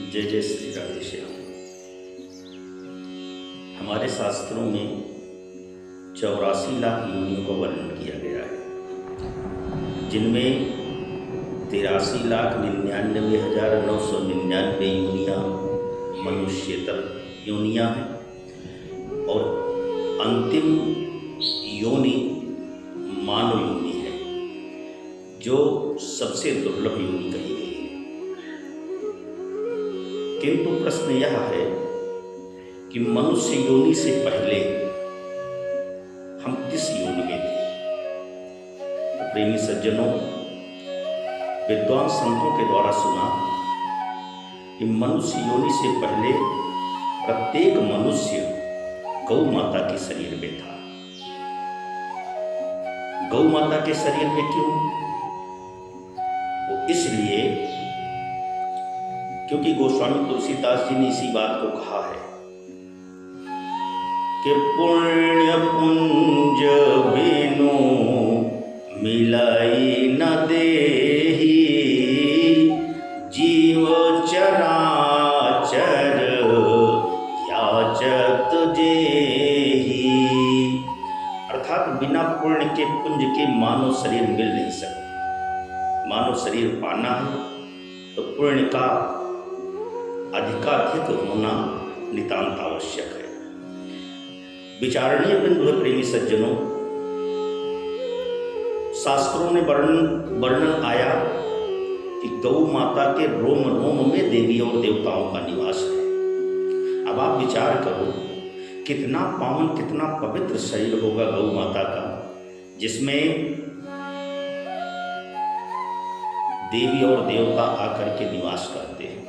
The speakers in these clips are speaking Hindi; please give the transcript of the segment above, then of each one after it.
जय जय श्री राधे श्याम। हमारे शास्त्रों में 84 लाख योनियों का वर्णन किया गया है, जिनमें 83,99,999 योनियाँ मनुष्यतर योनियाँ हैं और अंतिम योनि मानव योनि है, जो सबसे दुर्लभ योनि कही गई है। किंतु प्रश्न यह है कि मनुष्य योनि से पहले हम किस योनि में थे? तो प्रेमी सज्जनों, विद्वान संतों के द्वारा सुना कि मनुष्य योनि से पहले प्रत्येक मनुष्य गौ माता के शरीर में था। गौ माता के शरीर में क्यों? वो इसलिए क्योंकि गोस्वामी तुलसीदास जी ने इसी बात को कहा है कि पुण्य पुंज बिनु मिलाई न देही, जीव चराचर याचत जेही। अर्थात बिना पुण्य के पुंज के मानव शरीर मिल नहीं सकता। मानव शरीर पाना है तो पुण्य का अधिकाधिक होना नितांत आवश्यक है। विचारणीय बिंदु है प्रेमी सज्जनों, शास्त्रों में वर्णन आया कि गौ माता के रोम रोम में देवी और देवताओं का निवास है। अब आप विचार करो, कितना पावन कितना पवित्र शरीर होगा गौ माता का, जिसमें देवी और देवता आकर के निवास करते हैं।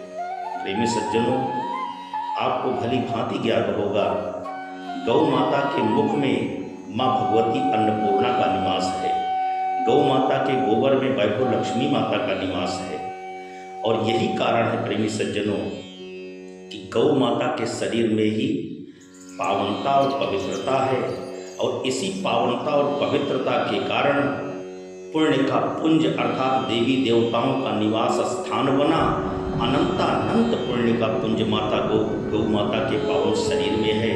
प्रेमी सज्जनों, आपको भली भांति ज्ञात होगा, गौ माता के मुख में माँ भगवती अन्नपूर्णा का निवास है। गौ माता के गोबर में वैभव लक्ष्मी माता का निवास है। और यही कारण है प्रेमी सज्जनों कि गौ माता के शरीर में ही पावनता और पवित्रता है, और इसी पावनता और पवित्रता के कारण पुण्य का पुंज अर्थात देवी देवताओं का निवास स्थान बना। अनंतानंत पुण्य का पुंज माता गौ माता के पावन शरीर में है।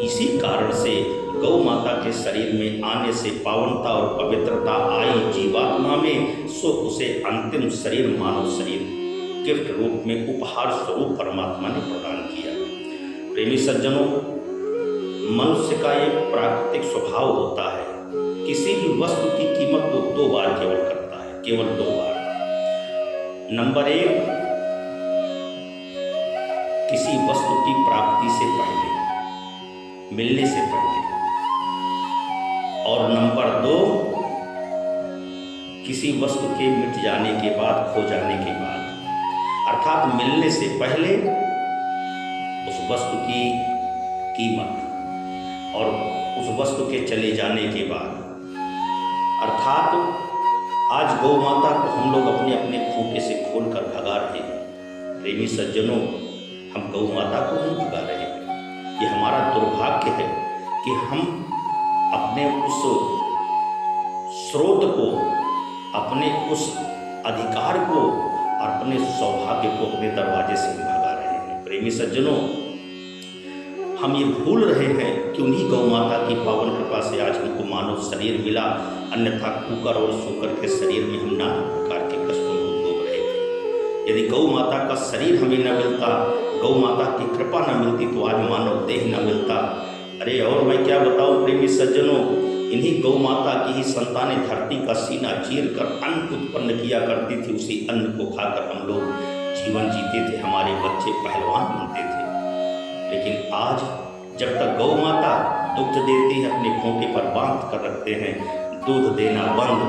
इसी कारण से गौ माता के शरीर में आने से पावनता और पवित्रता आई जीवात्मा में, सो उसे अंतिम शरीर मानव शरीर गिफ्ट रूप में उपहार स्वरूप परमात्मा ने प्रदान किया। प्रेमी सज्जनों, मनुष्य का एक प्राकृतिक स्वभाव होता है, किसी भी वस्तु की कीमत को 2 बार केवल करता है, केवल 2 बार। नंबर 1, किसी वस्तु की प्राप्ति से पहले, मिलने से पहले, और नंबर 2, किसी वस्तु के मिट जाने के बाद, खो जाने के बाद। अर्थात मिलने से पहले उस वस्तु की कीमत और उस वस्तु के चले जाने के बाद। अर्थात आज गौ माता को हम लोग अपने अपने खूंटे से खोल कर भगा रहे हैं। प्रेमी सज्जनों, हम गौ माता को नहीं भगा रहे हैं। ये हमारा दुर्भाग्य है कि हम अपने उस स्रोत को, अपने उस अधिकार को, अपने सौभाग्य को अपने दरवाजे से भगा रहे हैं। प्रेमी सज्जनों, हम ये भूल रहे हैं कि उन्हीं गौ माता की पावन कृपा से आज हमको मानव शरीर मिला, अन्यथा कुकर और सूकर के शरीर में हम नाना प्रकार के कष्टों को भोग रहे थे। यदि गौ माता का शरीर हमें न मिलता, गौ माता की कृपा न मिलती, तो आज मानव देह न मिलता। अरे और मैं क्या बताऊं प्रेमी सज्जनों, इन्हीं गौ माता की ही संतानें धरती का सीना चीर कर अन्न उत्पन्न किया करती थी। उसी अन्न को खाकर हम लोग जीवन जीते थे, हमारे बच्चे पहलवान बनते थे। लेकिन आज जब तक गौ माता दुग्ध देती है, अपने खूंटे पर बांध कर रखते हैं, दूध देना बंद।